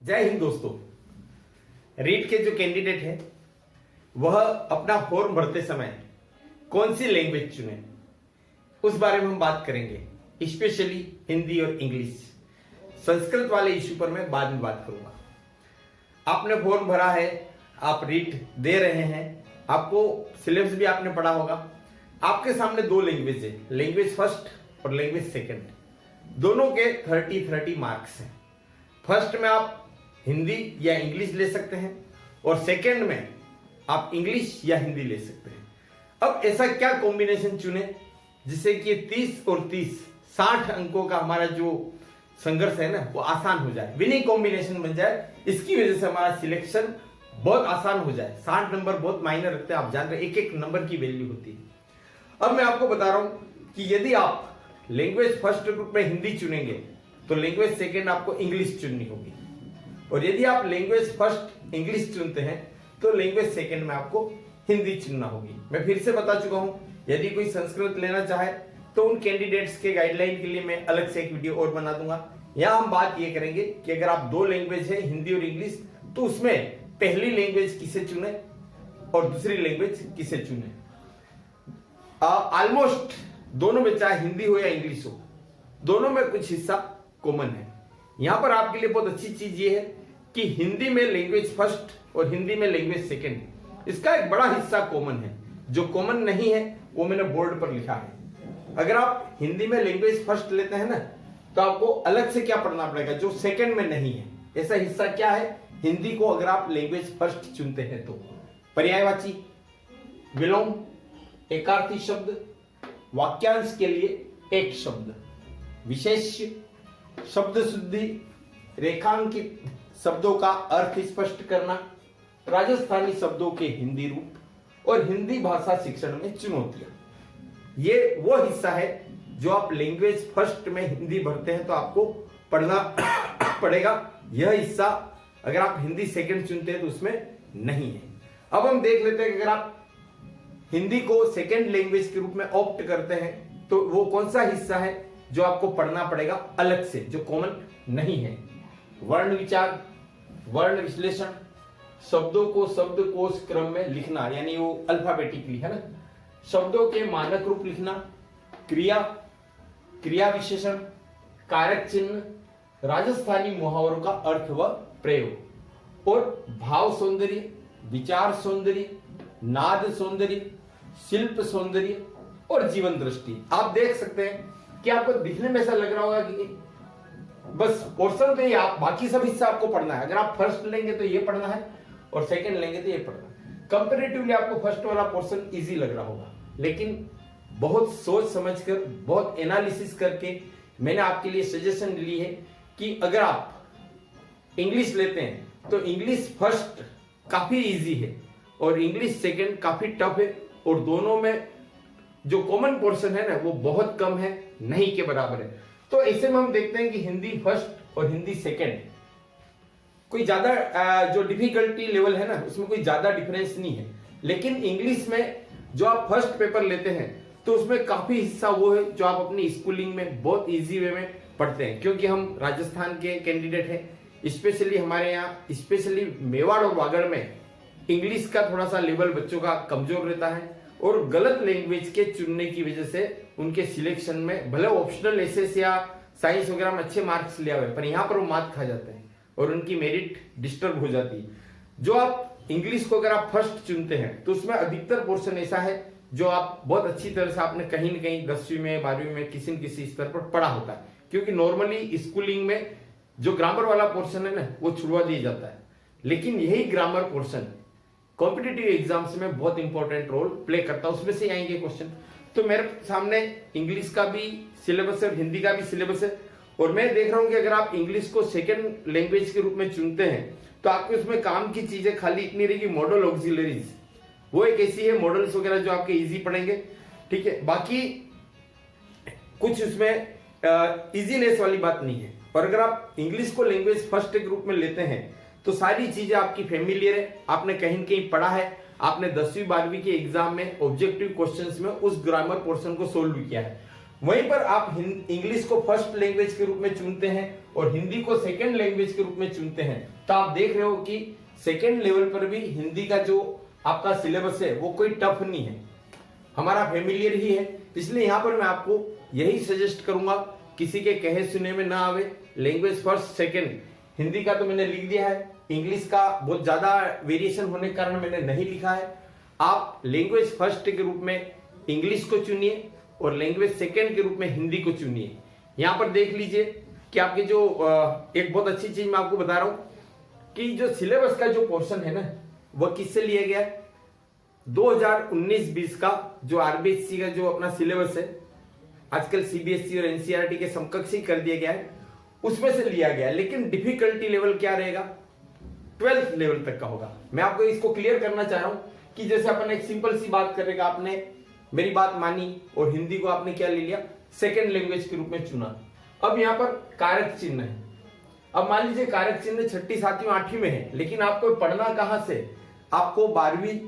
जय हिंद दोस्तों। रीट के जो कैंडिडेट है वह अपना फॉर्म भरते समय कौन सी लैंग्वेज चुने उस बारे में हम बात करेंगे, स्पेशली हिंदी और इंग्लिश। संस्कृत वाले इश्यू पर मैं बाद में बात करूंगा। आपने फॉर्म भरा है, आप रीट दे रहे हैं, आपको सिलेबस भी आपने पढ़ा होगा। आपके सामने दो लैंग्वेज है, लैंग्वेज फर्स्ट और लैंग्वेज सेकंड। दोनों के 30-30 मार्क्स हैं। फर्स्ट में आप हिंदी या इंग्लिश ले सकते हैं और सेकंड में आप इंग्लिश या हिंदी ले सकते हैं। अब ऐसा क्या कॉम्बिनेशन चुने जिससे कि 30 और 30 60 अंकों का हमारा जो संघर्ष है ना वो आसान हो जाए, विनिंग कॉम्बिनेशन बन जाए। इसकी वजह से हमारा सिलेक्शन बहुत आसान हो जाए। 60 नंबर बहुत मायने रखते हैं, आप जान रहे, एक एक नंबर की वैल्यू होती है। अब मैं आपको बता रहा हूं कि यदि आप लैंग्वेज फर्स्ट ग्रुप में हिंदी चुनेंगे तो लैंग्वेज सेकेंड आपको इंग्लिश चुननी होगी, और यदि आप लैंग्वेज फर्स्ट इंग्लिश चुनते हैं तो लैंग्वेज सेकेंड में आपको हिंदी चुनना होगी। मैं फिर से बता चुका हूं, यदि कोई संस्कृत लेना चाहे तो उन कैंडिडेट्स के गाइडलाइन के लिए मैं अलग से एक वीडियो और बना दूंगा। यहां हम बात ये करेंगे कि अगर आप दो लैंग्वेज है, हिंदी और इंग्लिश, तो उसमें पहली लैंग्वेज किसे चुने और दूसरी लैंग्वेज किसे चुने। ऑलमोस्ट दोनों में, चाहे हिंदी हो या इंग्लिश हो, दोनों में कुछ हिस्सा कॉमन है। यहां पर आपके लिए बहुत अच्छी चीज ये है कि हिंदी में लैंग्वेज फर्स्ट और हिंदी में लैंग्वेज सेकंड, इसका एक बड़ा हिस्सा कॉमन है। जो कॉमन नहीं है वो मैंने बोर्ड पर लिखा है। अगर आप हिंदी में लैंग्वेज फर्स्ट लेते हैं ना तो आपको अलग से क्या पढ़ना पड़ेगा जो सेकंड में नहीं है। ऐसा हिस्सा क्या है हिंदी को अगर आप लैंग्वेज फर्स्ट चुनते हैं तो पर्यायवाची, विलोम, एकार्थी शब्द, वाक्यांश के लिए एक शब्द, विशेष, शब्द शुद्धि, रेखांकित शब्दों का अर्थ स्पष्ट करना, राजस्थानी शब्दों के हिंदी रूप और हिंदी भाषा शिक्षण में चुनौतियां। ये वो हिस्सा है जो आप लैंग्वेज फर्स्ट में हिंदी भरते हैं तो आपको पढ़ना पड़ेगा। यह हिस्सा अगर आप हिंदी सेकंड चुनते हैं तो उसमें नहीं है। अब हम देख लेते हैं कि अगर आप हिंदी को सेकंड लैंग्वेज के रूप में ऑप्ट करते हैं तो वो कौन सा हिस्सा है जो आपको पढ़ना पड़ेगा अलग से, जो कॉमन नहीं है। वर्ण विचार, वर्ण विश्लेषण, शब्दों को शब्दकोश क्रम में लिखना, यानी वो अल्फाबेटिकली है ना, शब्दों के मानक रूप लिखना, क्रिया, क्रिया विशेषण, कारक चिन्ह, राजस्थानी मुहावरों का अर्थ व प्रयोग, और भाव सौंदर्य, विचार सौंदर्य, नाद सौंदर्य, शिल्प सौंदर्य और जीवन दृष्टि। आप देख सकते हैं कि आपको दिखने में ऐसा लग रहा होगा कि बस पोर्शन तो ये, आप बाकी सब हिस्सा आपको पढ़ना है। अगर आप फर्स्ट लेंगे तो ये पढ़ना है और सेकंड लेंगे तो ये पढ़ना है। कंपैरेटिवली आपको फर्स्ट वाला पोर्शन इजी लग रहा होगा, लेकिन बहुत सोच समझकर, बहुत एनालिसिस करके मैंने आपके लिए सजेशन ली है कि अगर आप इंग्लिश लेते हैं तो इंग्लिश फर्स्ट काफी इजी है और इंग्लिश सेकंड काफी टफ है, और दोनों में जो कॉमन पोर्शन है ना वो बहुत कम है, नहीं के बराबर है। तो ऐसे में हम देखते हैं कि हिंदी फर्स्ट और हिंदी सेकंड कोई ज्यादा जो डिफिकल्टी लेवल है ना उसमें कोई ज्यादा डिफरेंस नहीं है। लेकिन इंग्लिश में जो आप फर्स्ट पेपर लेते हैं तो उसमें काफी हिस्सा वो है जो आप अपनी स्कूलिंग में बहुत इजी वे में पढ़ते हैं, क्योंकि हम राजस्थान के कैंडिडेट हैं। स्पेशली हमारे यहाँ, स्पेशली मेवाड़ और वागड़ में इंग्लिश का थोड़ा सा लेवल बच्चों का कमजोर रहता है, और गलत लैंग्वेज के चुनने की वजह से उनके सिलेक्शन में भले ऑप्शनल एसएस या साइंस वगैरह में अच्छे मार्क्स लिया हुए पर यहाँ पर वो मार्क खा जाते हैं और उनकी मेरिट डिस्टर्ब हो जाती है। जो आप इंग्लिश को अगर आप फर्स्ट चुनते हैं तो उसमें अधिकतर पोर्शन ऐसा है जो आप बहुत अच्छी तरह से आपने कहीं न कहीं 10वीं में 12वीं में किसी न किसी स्तर पर पढ़ा होता है, क्योंकि नॉर्मली स्कूलिंग में जो ग्रामर वाला पोर्शन है ना वो छुड़वा दिया जाता है। लेकिन यही ग्रामर पोर्शन कॉम्पिटिटिव एग्जाम्स में बहुत इंपॉर्टेंट रोल प्ले करता है, उसमें से आएंगे क्वेश्चन। तो मेरे सामने इंग्लिश का भी सिलेबस है और हिंदी का भी सिलेबस है, और मैं देख रहा हूं कि अगर आप इंग्लिश को सेकंड लैंग्वेज के रूप में चुनते हैं तो आपके उसमें काम की चीजें खाली इतनी रहेगी, मॉडल ऑक्सिलरीज वो एक ऐसी है, मॉडल्स वगैरह जो आपके इजी पढ़ेंगे, ठीक है। बाकी कुछ उसमें इजीनेस वाली बात नहीं है। और अगर आप इंग्लिश को लैंग्वेज फर्स्ट ग्रुप में लेते हैं तो सारी चीजें आपकी फेमिलियर है, आपने कहीं न कहीं पढ़ा है, आपने 10वीं 12वीं के एग्जाम में ऑब्जेक्टिव क्वेश्चंस में उस ग्रामर पोर्शन को सोल्व किया है। वहीं पर आप इंग्लिश को फर्स्ट लैंग्वेज के रूप में चुनते हैं और हिंदी को सेकंड लैंग्वेज के रूप में चुनते हैं, तो आप देख रहे हो कि सेकंड लेवल पर भी हिंदी का जो आपका सिलेबस है वो कोई टफ नहीं है, हमारा फेमिलियर ही है। इसलिए यहां पर मैं आपको यही सजेस्ट करूंगा, किसी के कहे सुने में ना आवे, लैंग्वेज फर्स्ट सेकंड। हिंदी का तो मैंने लिख दिया है, इंग्लिश का बहुत ज्यादा वेरिएशन होने के कारण मैंने नहीं लिखा है। आप लैंग्वेज फर्स्ट के रूप में इंग्लिश को चुनिए और लैंग्वेज सेकंड के रूप में हिंदी को चुनिए। यहां पर देख लीजिए कि आपके जो एक बहुत अच्छी चीज मैं आपको बता रहा हूं कि जो सिलेबस का जो पोर्शन है ना वह किससे लिया गया है, 2019-20 का जो आरबीएससी का जो अपना सिलेबस है, आजकल सीबीएसई और एनसीईआरटी के समकक्ष ही कर दिया गया है, उसमें से लिया गया है। लेकिन डिफिकल्टी लेवल क्या रहेगा, 12th लेवल तक का होगा। मैं आपको इसको क्लियर करना चाह रहा हूं कि जैसे अपन एक सिंपल सी बात करेगा, आपने मेरी बात मानी और हिंदी को आपने क्या ले लिया, सेकेंड लैंग्वेज के रूप में चुना। अब यहां पर कारक चिन्ह है। अब मान लीजिए कारक चिन्ह 6ठी 7वीं 8वीं में है, लेकिन आपको पढ़ना कहां से, आपको 12वीं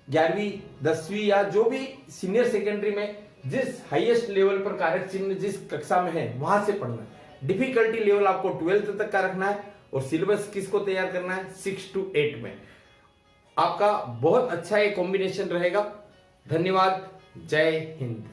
11वीं 10वीं या जो भी सीनियर सेकेंडरी में जिस हाईएस्ट लेवल पर कारक चिन्ह जिस कक्षा में है वहां से पढ़ना है। डिफिकल्टी लेवल आपको 12th तक का रखना है और सिलेबस किसको तैयार करना है, 6 to 8 में। आपका बहुत अच्छा ये कॉम्बिनेशन रहेगा। धन्यवाद, जय हिंद।